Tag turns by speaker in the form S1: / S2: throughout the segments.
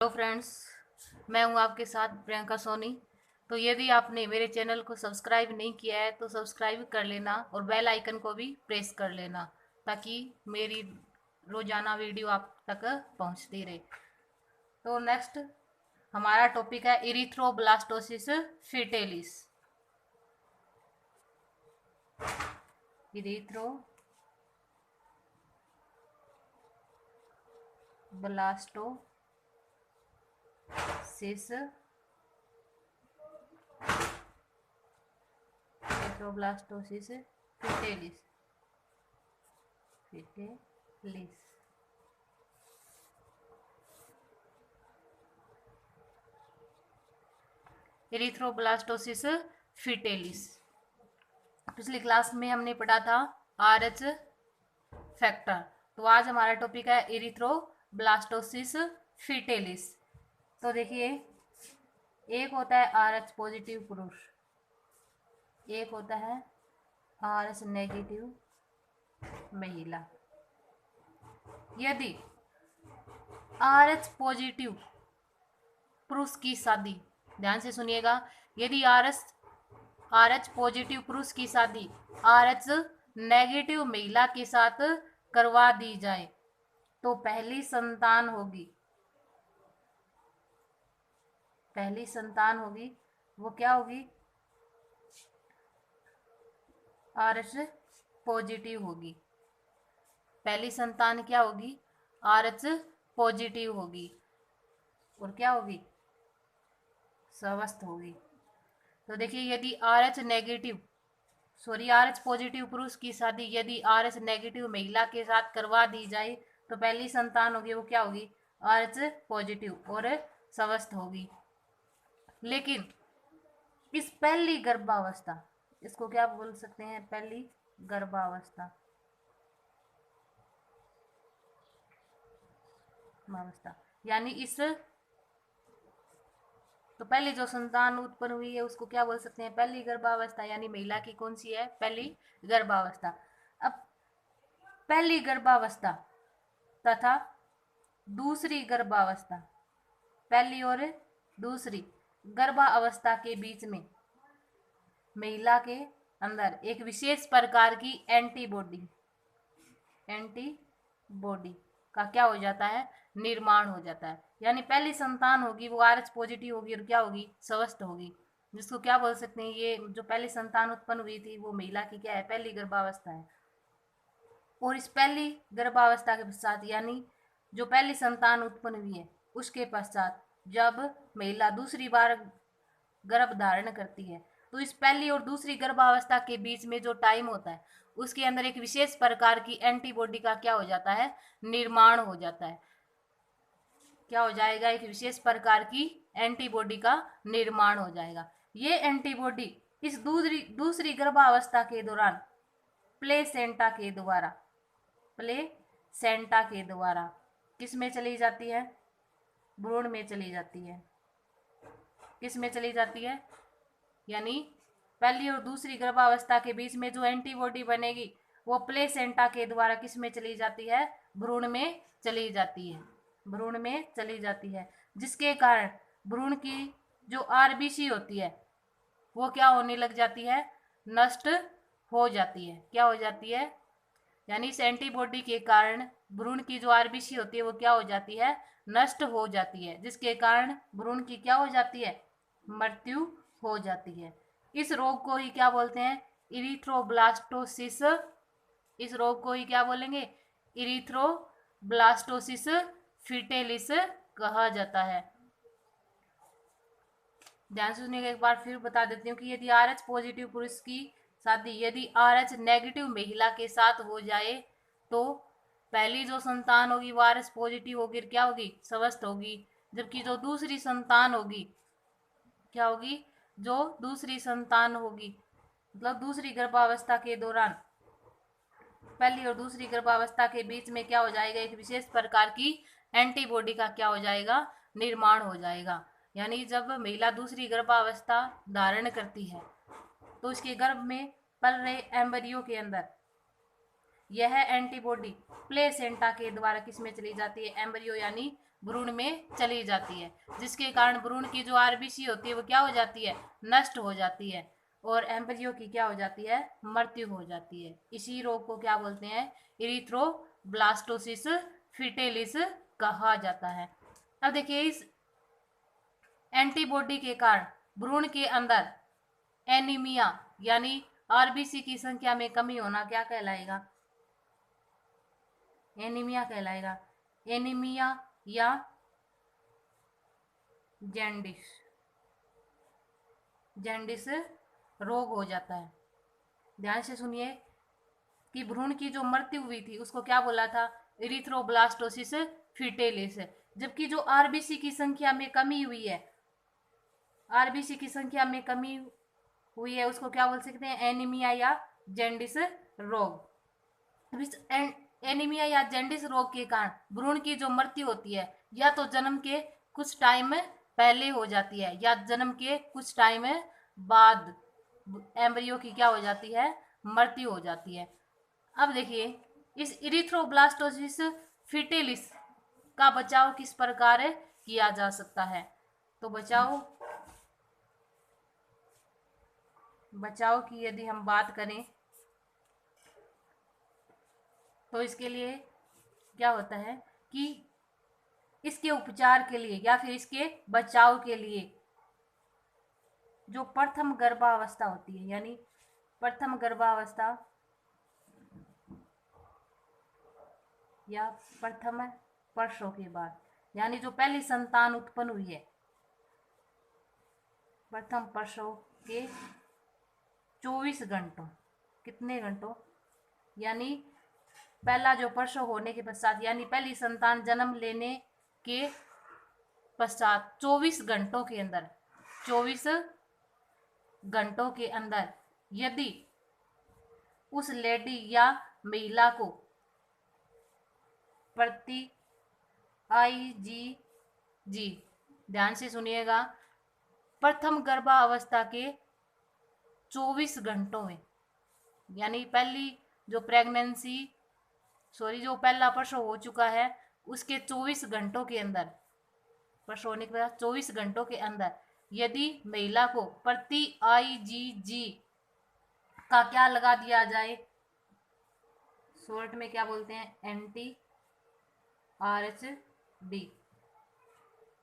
S1: Hello friends, मैं हूं आपके साथ प्रियंका सोनी। तो यदि आपने मेरे चैनल को सब्सक्राइब नहीं किया है तो सब्सक्राइब कर लेना और बेल आइकन को भी प्रेस कर लेना ताकि मेरी रोजाना वीडियो आप तक पहुंचती रहे। तो नेक्स्ट हमारा टॉपिक है erythroblastosis fetalis. Erythroblastosis fetalis fetalis erythroblastosis fetalis. पिछली क्लास में हमने पढ़ा था RH फैक्टर। तो आज हमारा टॉपिक है इरिथ्रोब्लास्टोसिस फीटेलिस। तो देखिए, एक होता है RH पॉजिटिव पुरुष, एक होता है RH नेगेटिव महिला। यदि RH पॉजिटिव पुरुष की शादी, ध्यान से सुनिएगा, यदि RH पॉजिटिव पुरुष की शादी RH नेगेटिव महिला के साथ करवा दी जाए तो पहली संतान होगी वो क्या होगी? RH पॉजिटिव होगी। पहली संतान क्या होगी? RH पॉजिटिव होगी और क्या होगी? स्वस्थ होगी। तो देखिए, यदि RH पॉजिटिव पुरुष की शादी यदि RH नेगेटिव महिला के साथ करवा दी जाए तो पहली संतान होगी वो क्या होगी? RH पॉजिटिव और स्वस्थ होगी। लेकिन इस पहली गर्भावस्था, इसको क्या बोल सकते हैं? पहली गर्भावस्था यानी इस तो पहले जो संतान उत्पन्न हुई है उसको क्या बोल सकते हैं? पहली गर्भावस्था। यानी महिला की कौन सी है? पहली गर्भावस्था। अब पहली गर्भावस्था तथा दूसरी गर्भावस्था, पहली और दूसरी गर्भावस्था के बीच में महिला के अंदर एक विशेष प्रकार की एंटीबॉडी का क्या हो जाता है? निर्माण हो जाता है। यानी पहली संतान होगी वो RH पॉजिटिव होगी और क्या होगी? स्वस्थ होगी। जिसको क्या बोल सकते हैं? ये जो पहली संतान उत्पन्न हुई थी वो महिला की क्या है? पहली गर्भावस्था है। और इस पहली गर्भावस्था के पश्चात, यानी जो पहली संतान उत्पन्न हुई है उसके पश्चात जब महिला दूसरी बार गर्भ धारण करती है तो इस पहली और दूसरी गर्भावस्था के बीच में जो टाइम होता है उसके अंदर एक विशेष प्रकार की एंटीबॉडी का क्या हो जाता है? निर्माण हो जाता है। क्या हो जाएगा? एक विशेष प्रकार की एंटीबॉडी का निर्माण हो जाएगा। ये एंटीबॉडी इस दूसरी गर्भावस्था के दौरान प्लेसेंटा के द्वारा किस में चली जाती है? भ्रूण में चली जाती है। किस में चली जाती है? यानी पहली और दूसरी गर्भावस्था के बीच में जो एंटीबॉडी बनेगी वो प्लेसेंटा के द्वारा किस में चली जाती है? भ्रूण में चली जाती है। भ्रूण में चली जाती है, जिसके कारण भ्रूण की जो RBC होती है वो क्या होने लग जाती है? नष्ट हो जाती है। क्या हो जाती है? यानी इस एंटीबॉडी के कारण भ्रूण की जो RBC होती है वो क्या हो जाती है? नष्ट हो जाती है, जिसके कारण भ्रूण की क्या हो जाती है? मृत्यु हो जाती है। इस रोग को ही क्या बोलते हैं? इरिथ्रोब्लास्टोसिस। इस रोग को ही क्या बोलेंगे? इरिथ्रोब्लास्टोसिस फीटेलिस कहा जाता है। ध्यान से सुनिएगा, एक बार फिर बता देती हूँ कि यदि RH पॉजिटिव पुरुष की शादी यदि RH नेगेटिव महिला के साथ हो जाए तो पहली जो संतान होगी वो RH पॉजिटिव होगी, क्या होगी? स्वस्थ होगी। जबकि जो दूसरी संतान होगी क्या होगी? जो दूसरी संतान होगी मतलब दूसरी गर्भावस्था के दौरान पहली और दूसरी गर्भावस्था के बीच में क्या हो जाएगा? एक विशेष प्रकार की एंटीबॉडी का क्या हो जाएगा? निर्माण हो जाएगा। यानी जब महिला दूसरी गर्भावस्था धारण करती है तो उसके गर्भ में पल रहे एम्ब्रियो के अंदर यह एंटीबॉडी प्लेसेंटा के द्वारा किस में चली जाती है? एम्ब्रियो यानी भ्रूण में चली जाती है, जिसके कारण भ्रूण की जो आरबीसी होती है वो क्या हो जाती है, नष्ट हो जाती है, और एम्ब्रियो की क्या हो जाती है, मृत्यु हो जाती है। इसी रोग को क्या बोलते हैं, इरिथ्रोब्लास्टोसिस फिटेलिस कहा जाता है। अब देखिए, इस एंटीबॉडी के कारण भ्रूण के अंदर एनीमिया यानी आरबीसी की संख्या में कमी होना क्या कहलाएगा, एनीमिया कहलाएगा। एनीमिया या जैंडिस, जैंडिस रोग हो जाता है। ध्यान से सुनिए कि भ्रूण की जो मृत्यु हुई थी उसको क्या बोला था, इरिथ्रोब्लास्टोसिस फिटेलिस। जबकि जो आरबीसी की संख्या में कमी हुई है, आरबीसी की संख्या में कमी हुई है, उसको क्या बोल सकते हैं, एनीमिया या जैंडिस रोग। इस एनीमिया या जैंडिस रोग के कारण भ्रूण की जो मृत्यु होती है, या तो जन्म के कुछ टाइम पहले हो जाती है या जन्म के कुछ टाइम बाद एम्ब्रियो की क्या हो जाती है, मृत्यु हो जाती है। अब देखिए, इस इरिथ्रोब्लास्टोसिस फिटेलिस का बचाव किस प्रकार किया जा सकता है। तो बचाव की यदि हम बात करें तो इसके लिए क्या होता है कि इसके उपचार के लिए या फिर इसके बचाव के लिए जो प्रथम गर्भावस्था होती है, यानी प्रथम गर्भावस्था या प्रथम प्रसव के बाद, यानी जो पहली संतान उत्पन्न हुई है, प्रथम प्रसव के 24 घंटों, कितने घंटों, यानी पहला जो प्रसव होने के पश्चात, यानी पहली संतान जन्म लेने के पश्चात 24 घंटों के अंदर, 24 घंटों के अंदर यदि उस लेडी या महिला को प्रति आईजीजी, ध्यान से सुनिएगा, प्रथम गर्भावस्था के 24 घंटों में, यानी पहली जो प्रेगनेंसी जो पहला प्रसव हो चुका है उसके 24 घंटों के अंदर, प्रसव होने के बाद 24 घंटों के अंदर यदि महिला को प्रति आईजीजी का क्या लगा दिया जाए, शॉर्ट में क्या बोलते हैं, एंटी आरएचडी,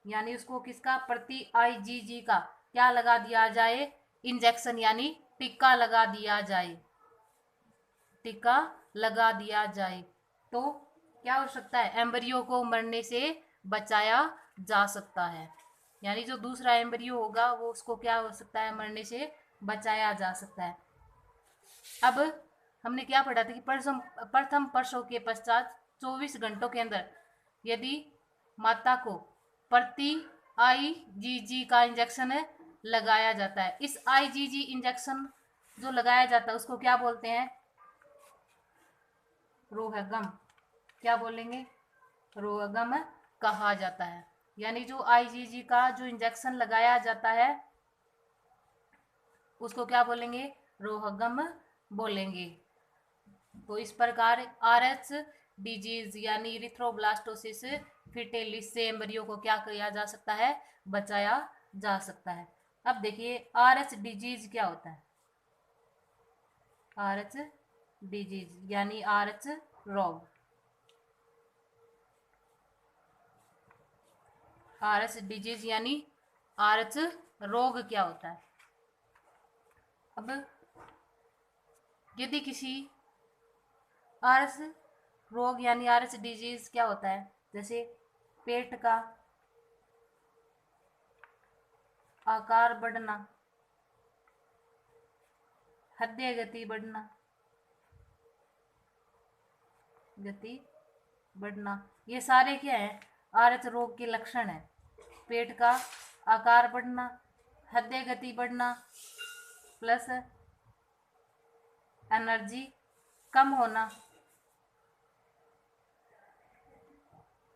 S1: यानी उसको किसका, प्रति आईजीजी का क्या लगा दिया जाए, इंजेक्शन यानी टीका लगा दिया जाए, टीका लगा दिया जाए, तो क्या हो सकता है, एम्ब्रियो को मरने से बचाया जा सकता है। यानी जो दूसरा एम्ब्रियो होगा वो उसको क्या हो सकता है, मरने से बचाया जा सकता है। अब हमने क्या पढ़ा था कि प्रथम प्रसव के पश्चात 24 घंटों के अंदर यदि माता को प्रति आईजीजी का इंजेक्शन लगाया जाता है, इस आईजीजी इंजेक्शन जो लगाया जाता है उसको क्या बोलते हैं, रोहगम, क्या बोलेंगे, रोहगम कहा जाता है। यानी जो आईजीजी का जो इंजेक्शन लगाया जाता है उसको क्या बोलेंगे, रोहगम बोलेंगे। तो इस प्रकार आरएच डिजीज यानी इरिथ्रोब्लास्टोसिस फिटेलिस से एम्ब्रियो को क्या किया जा सकता है, बचाया जा सकता है। अब देखिए आरएच डिजीज क्या होता है, आरएच डिजीज यानी आरएच रोग, आरएच डिजीज यानी आरएच रोग क्या होता है। अब यदि किसी आरएच रोग यानी आरएच डिजीज क्या होता है, जैसे पेट का आकार बढ़ना, हृदय गति बढ़ना, ये सारे क्या है, आरएच रोग के लक्षण है। पेट का आकार बढ़ना, हृदय गति बढ़ना, प्लस एनर्जी कम होना,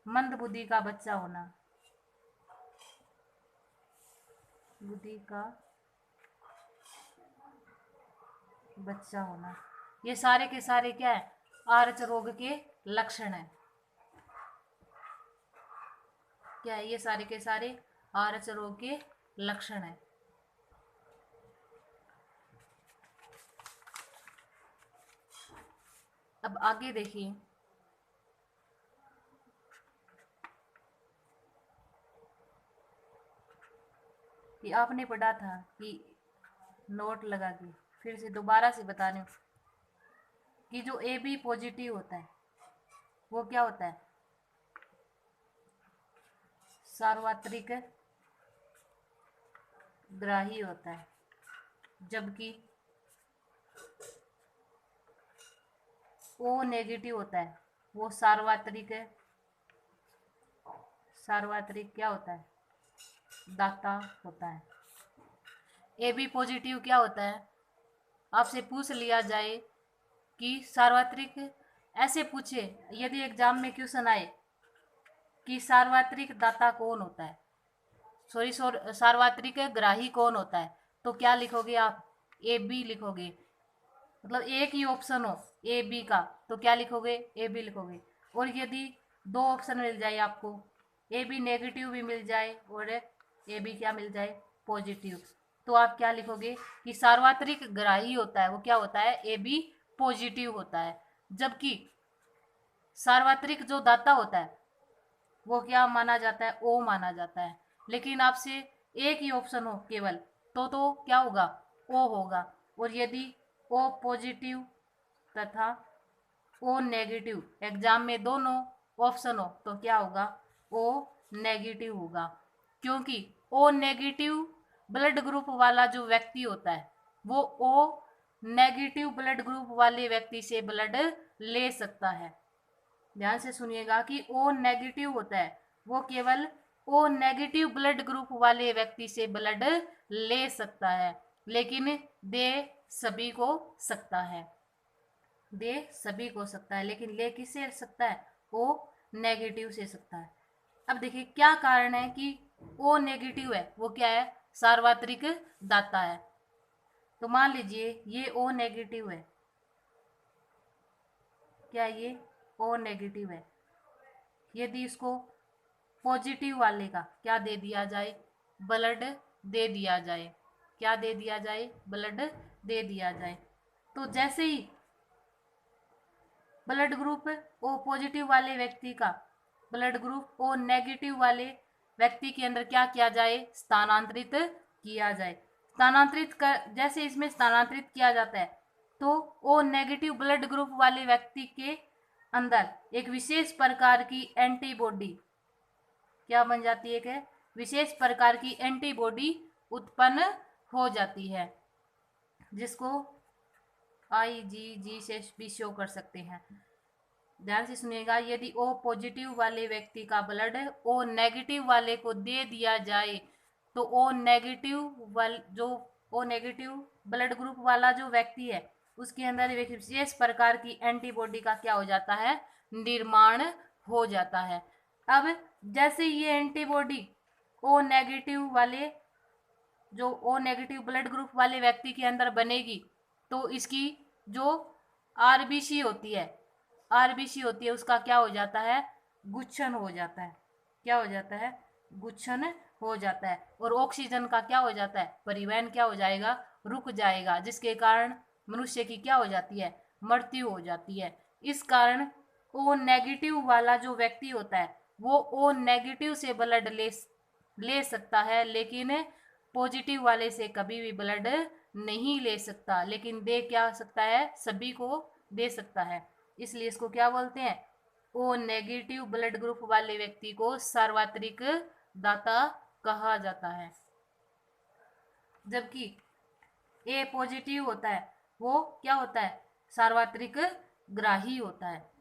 S1: मंद बुद्धि का बच्चा होना, बुद्धि का बच्चा होना, ये सारे के सारे क्या है, आरएच रोग के लक्षण है। क्या है, ये सारे के सारे आरएच रोग के लक्षण है। अब आगे देखिए, कि आपने पढ़ा था कि नोट लगा के फिर से दोबारा से बता रही हूँ कि जो ए बी पॉजिटिव होता है वो क्या होता है, सार्वत्रिक ग्राही होता है, जबकि ओ नेगेटिव होता है वो सार्वत्रिक क्या होता है, दाता होता है। ए बी पॉजिटिव क्या होता है, आपसे पूछ लिया जाए कि सार्वत्रिक, ऐसे पूछे यदि एग्जाम में क्वेश्चन आए कि सार्वत्रिक दाता कौन होता है, सार्वत्रिक ग्राही कौन होता है, तो क्या लिखोगे आप, ए बी लिखोगे। मतलब एक ही ऑप्शन हो ए बी का तो क्या लिखोगे, ए बी लिखोगे। और यदि दो ऑप्शन मिल जाए आपको, ए बी नेगेटिव भी मिल जाए और ए बी क्या मिल जाए, पॉजिटिव, तो आप क्या लिखोगे कि सार्वत्रिक ग्राही होता है वो क्या होता है, ए बी पॉजिटिव होता है। जबकि सार्वत्रिक जो दाता होता है वो क्या माना जाता है, ओ माना जाता है। लेकिन आपसे एक ही ऑप्शन हो केवल तो क्या होगा, ओ होगा। और यदि ओ पॉजिटिव तथा ओ नेगेटिव एग्जाम में दोनों ऑप्शन हो तो क्या होगा, ओ नेगेटिव होगा। क्योंकि ओ नेगेटिव ब्लड ग्रुप वाला जो व्यक्ति होता है वो ओ नेगेटिव ब्लड ग्रुप वाले व्यक्ति से ब्लड ले सकता है। ध्यान से सुनिएगा कि ओ नेगेटिव होता है वो केवल ओ नेगेटिव ब्लड ग्रुप वाले व्यक्ति से ब्लड ले सकता है, लेकिन दे सभी को सकता है, दे सभी को सकता है, लेकिन ले किससे सकता है, ओ नेगेटिव से सकता है। अब देखिए क्या कारण है कि ओ नेगेटिव है, वो क्या है, सार्वत्रिक दाता है। तो मान लीजिए ये ओ नेगेटिव है, क्या ये ओ नेगेटिव है, यदि इसको पॉजिटिव वाले का क्या दे दिया जाए, ब्लड दे दिया जाए, क्या दे दिया जाए, ब्लड दे दिया जाए, तो जैसे ही ब्लड ग्रुप ओ पॉजिटिव वाले व्यक्ति का ब्लड ग्रुप ओ नेगेटिव वाले व्यक्ति के अंदर क्या किया जाए, स्थानांतरित किया जाए। स्थानांतरित कर जैसे इसमें स्थानांतरित किया जाता है तो ओ नेगेटिव ब्लड ग्रुप वाले व्यक्ति के अंदर एक विशेष प्रकार की एंटीबॉडी क्या बन जाती है, कि विशेष प्रकार की एंटीबॉडी उत्पन्न हो जाती है, जिसको IgG से भी शो कर सकते हैं। ध्यान से सुनिएगा, यदि ओ पॉजिटिव वाले व्यक्ति का ब्लड ओ नेगेटिव वाले को दे दिया जाए तो ओ नेगेटिव ब्लड ग्रुप वाला जो व्यक्ति है उसके अंदर एक विशेष प्रकार की एंटीबॉडी का क्या हो जाता है, निर्माण हो जाता है। अब जैसे ये एंटीबॉडी ओ नेगेटिव वाले जो ओ नेगेटिव ब्लड ग्रुप वाले व्यक्ति के अंदर बनेगी तो इसकी जो आरबीसी होती है, आरबीसी होती है उसका क्या हो जाता है, गुच्छन हो जाता है, क्या हो जाता है, गुच्छन हो जाता है। और ऑक्सीजन का क्या हो जाता है, परिवहन क्या हो जाएगा, रुक जाएगा, जिसके कारण मनुष्य की क्या हो जाती है, मृत्यु हो जाती है। इस कारण ओ नेगेटिव वाला जो व्यक्ति होता है वो ओ नेगेटिव से ब्लड ले सकता है, लेकिन पॉजिटिव वाले से कभी भी ब्लड नहीं ले सकता, लेकिन दे क्या सकता है, सभी को दे सकता है। इसलिए इसको क्या बोलते हैं, ओ नेगेटिव ब्लड ग्रुप वाले व्यक्ति को सार्वत्रिक दाता कहा जाता है। जबकि ए पॉजिटिव होता है वो क्या होता है, सार्वत्रिक ग्राही होता है।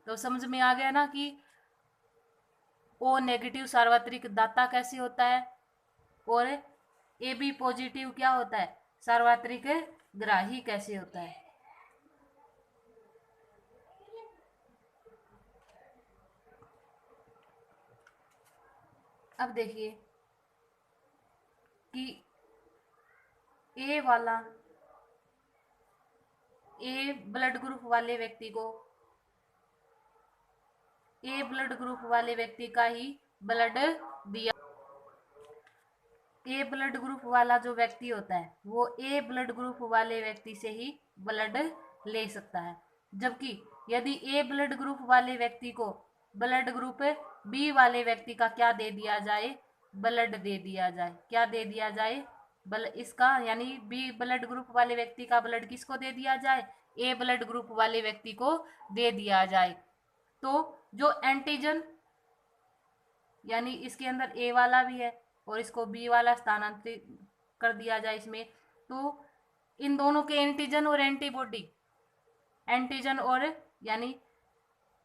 S1: तो समझ में आ गया ना कि ओ नेगेटिव सार्वत्रिक दाता कैसे होता है और ए बी पॉजिटिव क्या होता है, सार्वत्रिक ग्राही कैसे होता है। अब देखिए कि ए वाला ए ब्लड ग्रुप वाले व्यक्ति को ए ब्लड ग्रुप वाले व्यक्ति का ही ब्लड दिया। ए ब्लड ग्रुप वाला जो व्यक्ति होता है वो ए ब्लड ग्रुप वाले व्यक्ति से ही ब्लड ले सकता है, जबकि यदि ए ब्लड ग्रुप वाले व्यक्ति को ब्लड ग्रुप बी वाले व्यक्ति का क्या दे दिया जाए, ब्लड दे दिया जाए, क्या दे दिया जाए, इसका यानी बी ब्लड ग्रुप वाले व्यक्ति का ब्लड किसको दे दिया जाए, ए ब्लड ग्रुप वाले व्यक्ति को दे दिया जाए, तो जो एंटीजन यानी इसके अंदर ए वाला भी है और इसको बी वाला स्थानांतरित कर दिया जाए इसमें, तो इन दोनों के एंटीजन और एंटीबॉडी, एंटीजन और यानी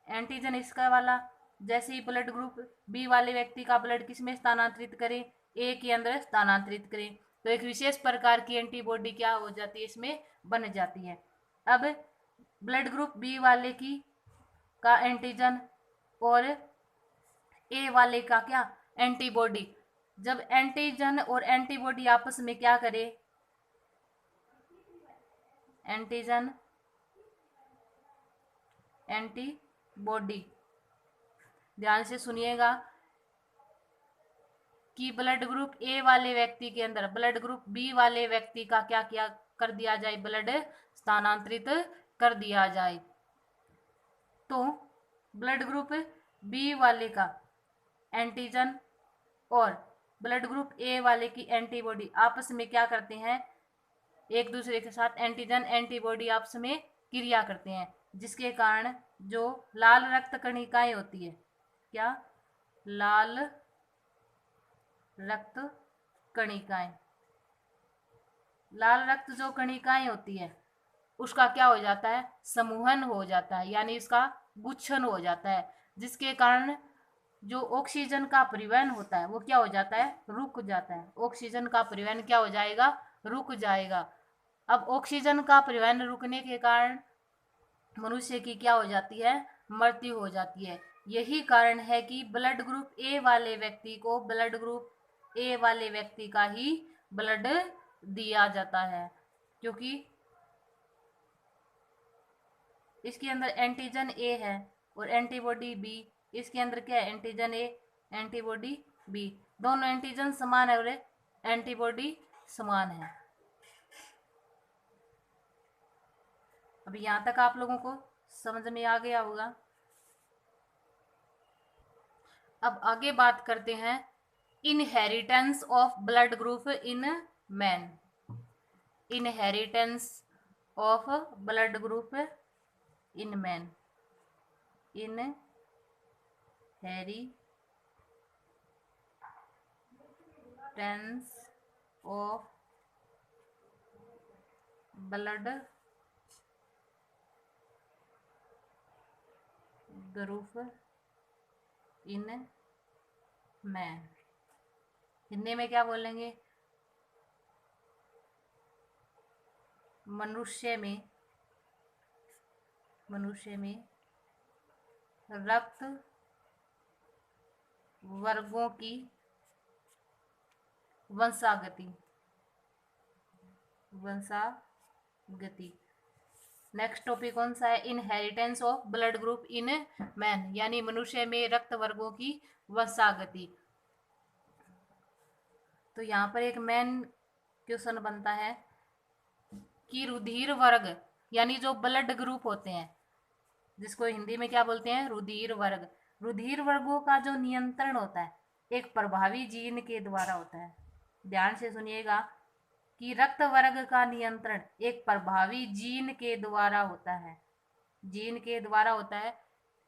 S1: एंटीजन इसका वाला जैसे ही ब्लड ग्रुप बी वाले व्यक्ति का ब्लड किस में स्थानांतरित करें, ए के अंदर स्थानांतरित करें, तो एक विशेष प्रकार की एंटीबॉडी क्या हो जाती है, इसमें बन जाती है। अब ब्लड ग्रुप बी वाले की का एंटीजन और ए वाले का क्या, एंटीबॉडी, जब एंटीजन और एंटीबॉडी आपस में क्या करे, एंटीजन एंटीबॉडी, ध्यान से सुनिएगा कि ब्लड ग्रुप ए वाले व्यक्ति के अंदर ब्लड ग्रुप बी वाले व्यक्ति का क्या क्या कर दिया जाए, ब्लड स्थानांतरित कर दिया जाए, तो ब्लड ग्रुप बी वाले का एंटीजन और ब्लड ग्रुप ए वाले की एंटीबॉडी आपस में क्या करते हैं, एक दूसरे के साथ एंटीजन एंटीबॉडी आपस में क्रिया करते हैं, जिसके कारण जो लाल रक्त कणिकाएं होती है, क्या, लाल रक्त कणिकाएं, लाल रक्त जो कणिकाएं होती है उसका क्या हो जाता है, समूहन हो जाता है, यानी इसका गुच्छन हो जाता है, जिसके कारण जो ऑक्सीजन का परिवहन होता है वो क्या हो जाता है, रुक जाता है, ऑक्सीजन का परिवहन क्या हो जाएगा, रुक जाएगा। अब ऑक्सीजन का परिवहन रुकने के कारण मनुष्य की क्या हो जाती है, मृत्यु हो जाती है। यही कारण है कि ब्लड ग्रुप ए वाले व्यक्ति को ब्लड ग्रुप ए वाले व्यक्ति का ही ब्लड दिया जाता है, क्योंकि इसके अंदर एंटीजन ए है और एंटीबॉडी बी, इसके अंदर क्या है, एंटीजन ए एंटीबॉडी बी, दोनों एंटीजन समान है और एंटीबॉडी समान है। अभी यहां तक आप लोगों को समझ में आ गया होगा। अब आगे बात करते हैं inheritance of blood group in man, inheritance of blood group in man, inheritance of blood group in man, Hindi में क्या बोलेंगे, मनुष्य में रक्त वर्गों की वंशागति, नेक्स्ट टॉपिक कौन सा है, inheritance of blood group in man, यानी मनुष्य में रक्त वर्गों की वंशागति। तो यहाँ पर एक मेन क्वेश्चन बनता है कि रुधिर वर्ग यानी जो ब्लड ग्रुप होते हैं, जिसको हिंदी में क्या बोलते हैं, रुधिर वर्ग, रुधिर वर्गों का जो नियंत्रण होता है एक प्रभावी जीन के द्वारा होता है। ध्यान से सुनिएगा कि रक्त वर्ग का नियंत्रण एक प्रभावी जीन के द्वारा होता है, जीन के द्वारा होता है,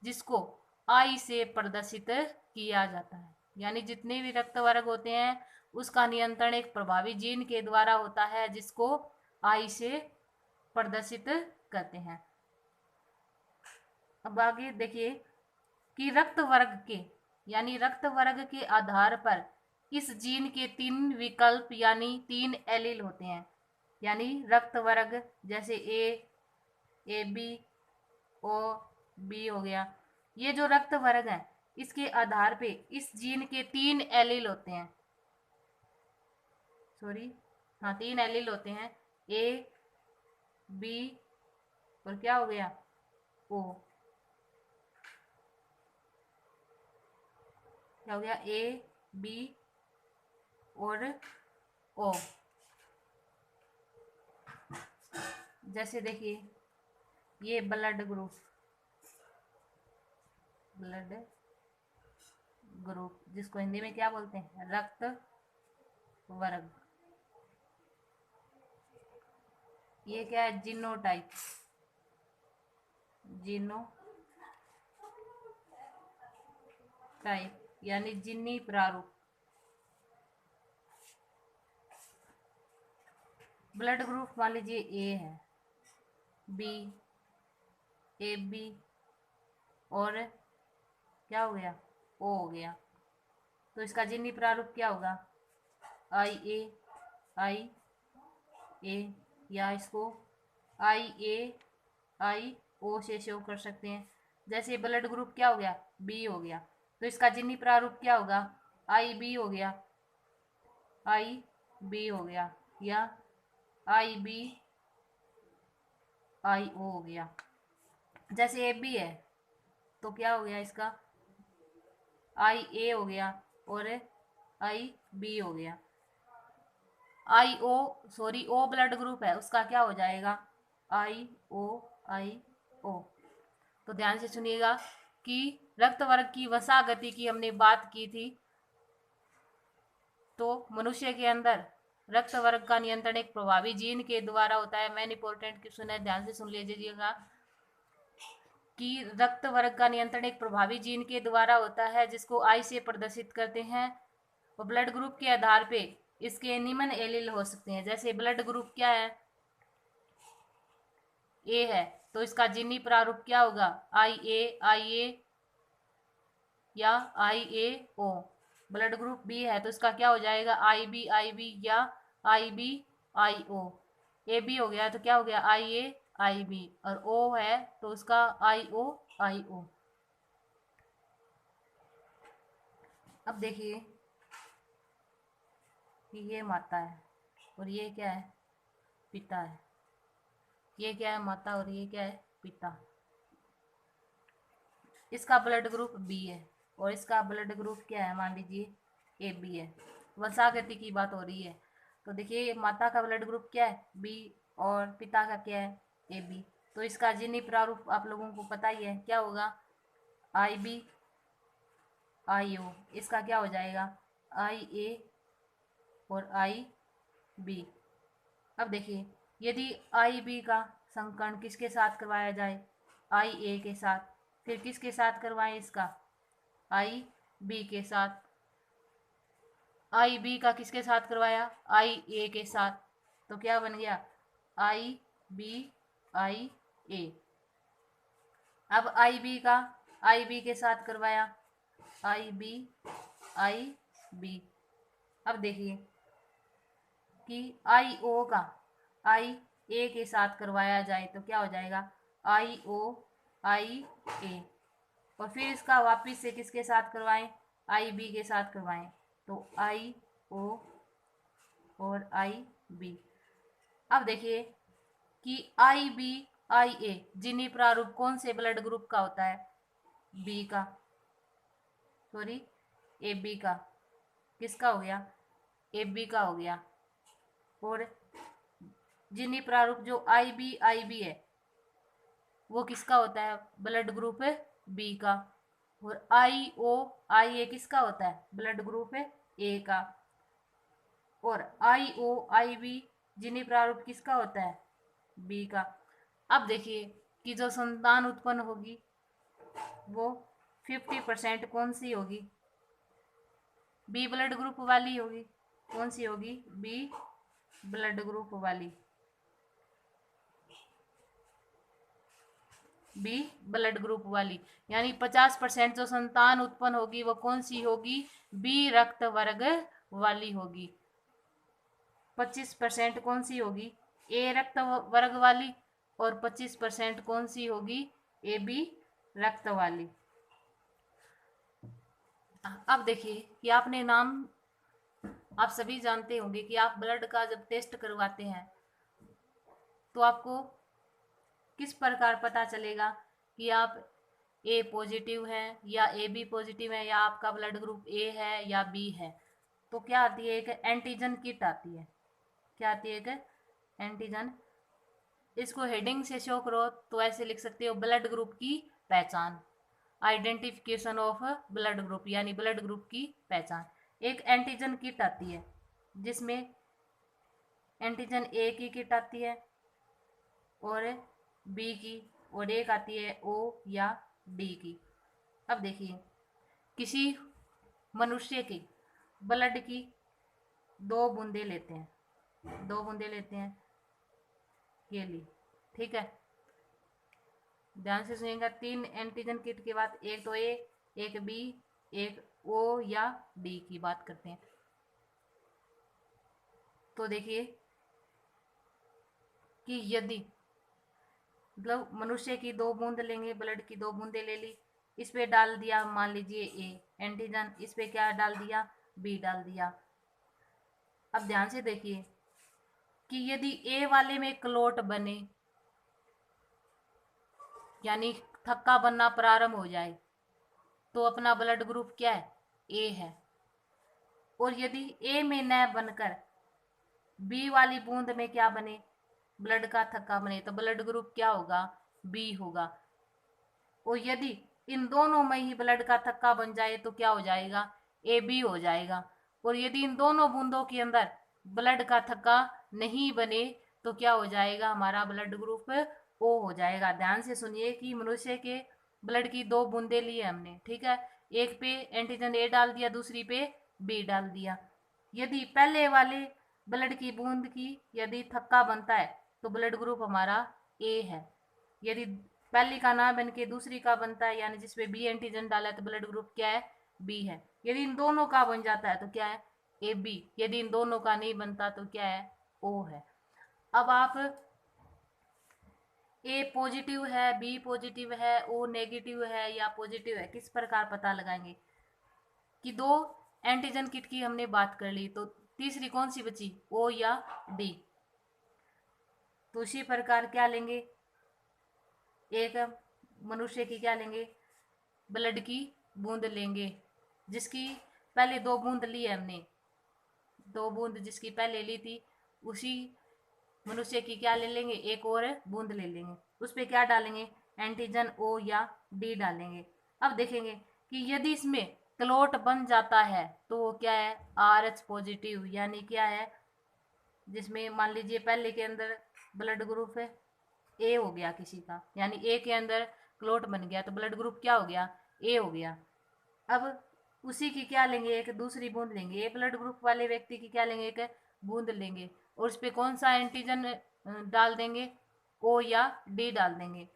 S1: जिसको आई से प्रदर्शित किया जाता है, यानी जितने भी रक्त वर्ग होते हैं उसका नियंत्रण एक प्रभावी जीन के द्वारा होता है, जिसको आई से प्रदर्शित करते हैं। अब आगे देखिए कि रक्त वर्ग के यानी रक्त वर्ग के आधार पर इस जीन के 3 विकल्प यानी 3 एलील होते हैं, यानी रक्त वर्ग जैसे ए बी ओ बी हो गया, ये जो रक्त वर्ग है इसके आधार पे इस जीन के 3 एलील होते हैं, 3 एलील होते हैं, ए बी और क्या हो गया, ओ। क्या हो गया, ए बी और ओ। जैसे देखिए ये ब्लड ग्रुप जिसको हिंदी में क्या बोलते हैं, रक्त वर्ग। ये क्या है, जीनोटाइप, यानी जीनी प्रारूप। ब्लड ग्रुप मान लीजिए ए है, बी, ए बी और क्या हो गया, ओ हो गया। तो इसका जीनी प्रारूप क्या होगा, आई ए, या इसको आई ओ से शो कर सकते हैं। जैसे ब्लड ग्रुप क्या हो गया, बी हो गया, तो इसका जीनी प्रारूप क्या होगा, आई बी हो गया, या आई बी आई ओ हो गया। जैसे ए बी है तो क्या हो गया, इसका आई ए हो गया और आई बी हो गया। ओ ब्लड ग्रुप है, उसका क्या हो जाएगा, आई ओ। तो ध्यान से सुनिएगा कि रक्त वर्ग की वसा गति की हमने बात की थी। तो मनुष्य के अंदर रक्त वर्ग का नियंत्रण एक प्रभावी जीन के द्वारा होता है। मैन इंपॉर्टेंट क्वेश्चन है, ध्यान से सुन लीजिएगा कि रक्त वर्ग का नियंत्रण एक प्रभावी जीन के द्वारा होता है जिसको आई से प्रदर्शित करते हैं। और ब्लड ग्रुप के आधार पे इसके निम्न एलील हो सकते हैं। जैसे ब्लड ग्रुप क्या है, ए है, तो इसका जीनी प्रारूप क्या होगा, आई ए या आई ए ओ। ब्लड ग्रुप बी है तो इसका क्या हो जाएगा, आई बी या आई B I O. A B हो गया तो क्या हो गया, आई ए आई बी, और ओ है तो उसका आई ओ आई ओ। अब देखिए कि ये माता है और ये क्या है, पिता है। ये क्या है, माता, और ये क्या है, पिता। इसका ब्लड ग्रुप बी है और इसका ब्लड ग्रुप क्या है, मान लीजिए ए बी है। वंशागति की बात हो रही है तो देखिए माता का ब्लड ग्रुप क्या है, बी, और पिता का क्या है, ए बी। तो इसका जीनी प्रारूप आप लोगों को पता ही है, क्या होगा, आई बी आई ओ। इसका क्या हो जाएगा, आई ए और आई बी। अब देखिए यदि आई बी का संकरण किसके साथ करवाया जाए, आई ए के साथ, फिर किसके साथ करवाएं, इसका आई बी के साथ। आई बी का किसके साथ करवाया, आई ए के साथ, तो क्या बन गया, आई बी आई ए। अब आई बी का आई बी के साथ करवाया, आई बी। अब देखिए कि आई ओ का आई ए के साथ करवाया जाए तो क्या हो जाएगा, आई ओ आई ए। और फिर इसका वापिस से किसके साथ करवाएं, आई बी के साथ करवाएं, तो आई ओ और आई बी। अब देखिए कि आई बी आई ए जीनी प्रारूप कौन से ब्लड ग्रुप का होता है, बी का, सॉरी ए बी का। किसका हो गया, ए बी का हो गया। और जीनी प्रारूप जो आई बी है वो किसका होता है, ब्लड ग्रुप बी का। और आई ओ आई ए किसका होता है, ब्लड ग्रुप ए का। और आई ओ आई बी जीनी प्रारूप किसका होता है, बी का। अब देखिए कि जो संतान उत्पन्न होगी वो 50% कौन सी होगी, बी ब्लड ग्रुप वाली होगी। कौन सी होगी, बी ब्लड ग्रुप वाली, बी ब्लड ग्रुप वाली। यानी 50% जो संतान उत्पन्न होगी वो कौन सी होगी, बी रक्त वर्ग वाली होगी। 25% कौन सी होगी, ए रक्त वर्ग वाली, और 25% कौन सी होगी, ए बी रक्त वाली। अब देखिए कि आपने नाम, आप सभी जानते होंगे कि आप ब्लड का जब टेस्ट करवाते हैं तो आपको किस प्रकार पता चलेगा कि आप ए पॉजिटिव है या ए बी पॉजिटिव है या आपका ब्लड ग्रुप ए है या बी है, तो क्या आती है, एक एंटीजन किट आती है। क्या आती है, एक एंटीजन। इसको हेडिंग से शो करो तो ऐसे लिख सकते हो, ब्लड ग्रुप की पहचान, आइडेंटिफिकेशन ऑफ ब्लड ग्रुप, यानी ब्लड ग्रुप की पहचान। एक एंटीजन किट आती है जिसमें एंटीजन ए की किट आती है और बी की, और एक आती है ओ या डी की। अब देखिए, किसी मनुष्य की ब्लड की 2 बूंदे लेते हैं, 2 बूंदे लेते हैं, ये ली, ठीक है। ध्यान से सुनिएगा, 3 एंटीजन किट के बाद एक तो ए, एक बी, एक ओ या डी की बात करते हैं। तो देखिए कि यदि मतलब मनुष्य की 2 बूंद लेंगे, ब्लड की 2 बूंदे ले ली, इस पे डाल दिया मान लीजिए ए एंटीजन, इस पे क्या डाल दिया, बी डाल दिया। अब ध्यान से देखिए कि यदि ए वाले में क्लोट बने, यानी थक्का बनना प्रारंभ हो जाए, तो अपना ब्लड ग्रुप क्या है, ए है। और यदि ए में न बनकर बी वाली बूंद में क्या बने, ब्लड का थक्का बने, तो ब्लड ग्रुप क्या होगा, बी होगा। और यदि इन दोनों में ही ब्लड का थक्का बन जाए तो क्या हो जाएगा, ए बी हो जाएगा। और यदि इन दोनों बूंदों के अंदर ब्लड का थक्का नहीं बने तो क्या हो जाएगा, हमारा ब्लड ग्रुप ओ हो जाएगा। ध्यान से सुनिए कि मनुष्य के ब्लड की 2 बूंदे लिए हमने, ठीक है, एक पे एंटीजन ए डाल दिया, दूसरी पे बी डाल दिया। यदि पहले वाले ब्लड की बूंद की यदि थक्का बनता है तो ब्लड ग्रुप हमारा ए है। यदि पहली का ना बन के दूसरी का बनता है, यानी जिसपे बी एंटीजन डाला है, तो ब्लड ग्रुप क्या है, बी है। यदि इन दोनों का बन जाता है तो क्या है, ए बी। यदि इन दोनों का नहीं बनता तो क्या है, ओ है। अब आप ए पॉजिटिव है, बी पॉजिटिव है, ओ नेगेटिव है या पॉजिटिव है, किस प्रकार पता लगाएंगे कि 2 एंटीजन किट की हमने बात कर ली, तो तीसरी कौन सी बची, ओ या डी। तो इसी प्रकार क्या लेंगे, एक मनुष्य की क्या लेंगे, ब्लड की बूंद लेंगे, जिसकी पहले 2 बूंद ली है हमने, 2 बूंद जिसकी पहले ली थी, उसी मनुष्य की क्या ले लेंगे, एक और बूंद ले लेंगे, उस पर क्या डालेंगे, एंटीजन ओ या डी डालेंगे। अब देखेंगे कि यदि इसमें क्लोट बन जाता है तो वो क्या है, आर एच पॉजिटिव, यानी क्या है, जिसमें मान लीजिए पहले के अंदर ब्लड ग्रुप है ए हो गया किसी का, यानी ए के अंदर क्लोट बन गया तो ब्लड ग्रुप क्या हो गया, ए हो गया। अब उसी की क्या लेंगे, एक दूसरी बूंद लेंगे, ए ब्लड ग्रुप वाले व्यक्ति की क्या लेंगे, एक बूंद लेंगे, और उस पर कौन सा एंटीजन डाल देंगे, ओ या डी डाल देंगे।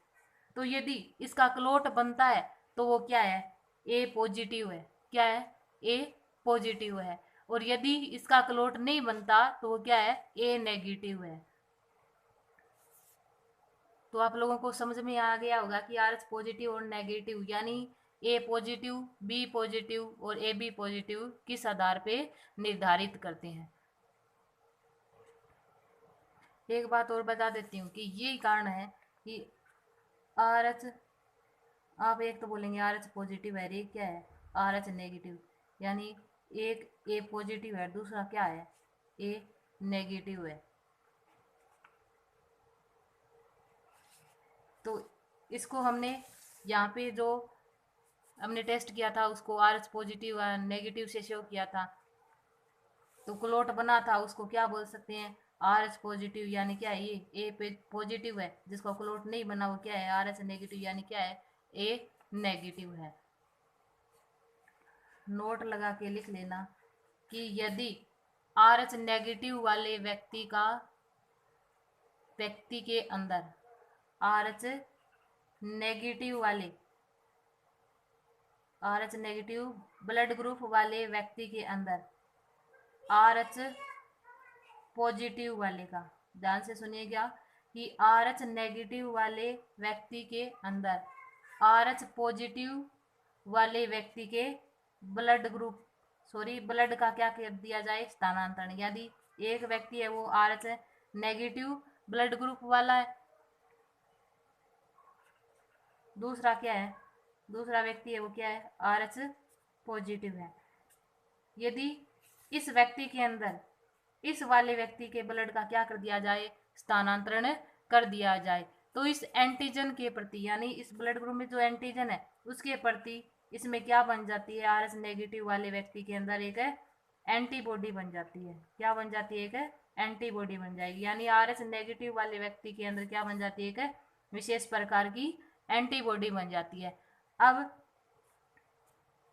S1: तो यदि इसका क्लोट बनता है तो वो क्या है, ए पॉजिटिव है। क्या है, ए पॉजिटिव है। और यदि इसका क्लोट नहीं बनता तो वो क्या है, ए नेगेटिव है। तो आप लोगों को समझ में आ गया होगा कि आर एच पॉजिटिव और नेगेटिव, यानी ए पॉजिटिव, बी पॉजिटिव और ए बी पॉजिटिव किस आधार पे निर्धारित करते हैं। एक बात और बता देती हूँ कि यही कारण है कि आर एच, आप एक तो बोलेंगे आर एच पॉजिटिव है, एक क्या है, आर एच नेगेटिव, यानी एक ए पॉजिटिव है, दूसरा क्या है, ए नेगेटिव है। तो इसको हमने यहाँ पे जो हमने टेस्ट किया था उसको आर एच पॉजिटिव और नेगेटिव से शो किया था, तो क्लोट बना था, उसको क्या बोल सकते हैं, आर एच पॉजिटिव, यानी क्या है, ये ए पे पॉजिटिव है, जिसका क्लोट नहीं बना वो क्या है, आर एच नेगेटिव, यानी क्या है, ए नेगेटिव है। नोट लगा के लिख लेना कि यदि आर एच नेगेटिव वाले व्यक्ति के अंदर, आर एच नेगेटिव वाले, R H negative blood group वाले व्यक्ति के अंदर आर एच पॉजिटिव वाले का, ध्यान से सुनिएगा कि आर एच नेगेटिव वाले व्यक्ति के अंदर आर एच पॉजिटिव वाले व्यक्ति के ब्लड ग्रुप, सॉरी ब्लड का क्या कर दिया जाए, स्थानांतरण। यदि एक व्यक्ति है वो R H negative blood group वाला है, दूसरा क्या है, दूसरा व्यक्ति है वो क्या है, आर एच पॉजिटिव है। यदि इस व्यक्ति के अंदर इस वाले व्यक्ति के ब्लड का क्या कर दिया जाए, स्थानांतरण कर दिया जाए, तो इस एंटीजन के प्रति यानी इस ब्लड ग्रुप में जो एंटीजन है उसके प्रति इसमें क्या बन जाती है, आर एस नेगेटिव वाले व्यक्ति के अंदर एक एंटीबॉडी बन जाती है। क्या बन जाती है, एक एंटीबॉडी बन जाएगी। यानी आर एस नेगेटिव वाले व्यक्ति के अंदर क्या बन जाती है, एक विशेष प्रकार की एंटीबॉडी बन जाती है। अब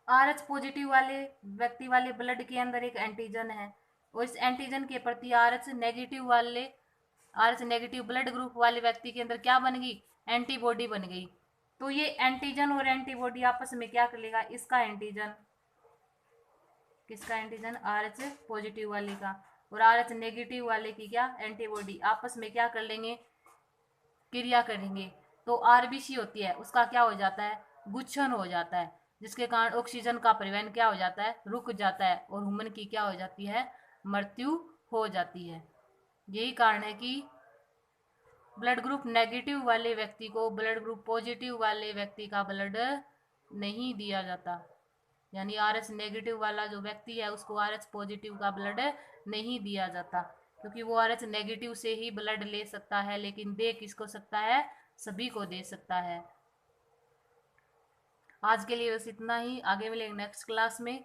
S1: आर एच पॉजिटिव वाले व्यक्ति वाले ब्लड के अंदर एक एंटीजन है और इस एंटीजन के प्रति R H negative blood group वाले व्यक्ति के अंदर क्या बन गई, एंटीबॉडी बन गई। तो ये एंटीजन और एंटीबॉडी आपस में क्या कर लेगा, इसका एंटीजन, किसका एंटीजन, आर एच पॉजिटिव वाले का और आर एच नेगेटिव वाले की क्या, एंटीबॉडी, आपस में क्या कर लेंगे, क्रिया करेंगे। तो आरबीसी होती है उसका क्या हो जाता है, गुच्छन हो जाता है, जिसके कारण ऑक्सीजन का परिवहन क्या हो जाता है, रुक जाता है और ह्यूमन की क्या हो जाती है, मृत्यु हो जाती है। यही कारण है कि ब्लड ग्रुप नेगेटिव वाले व्यक्ति को ब्लड ग्रुप पॉजिटिव वाले व्यक्ति का ब्लड नहीं दिया जाता। यानी आर एच नेगेटिव वाला जो व्यक्ति है उसको आर एच पॉजिटिव का ब्लड नहीं दिया जाता, क्योंकि वो आर एच नेगेटिव से ही ब्लड ले सकता है, लेकिन दे किसको सकता है, सभी को दे सकता है। आज के लिए बस इतना ही, आगे मिलेंगे नेक्स्ट क्लास में।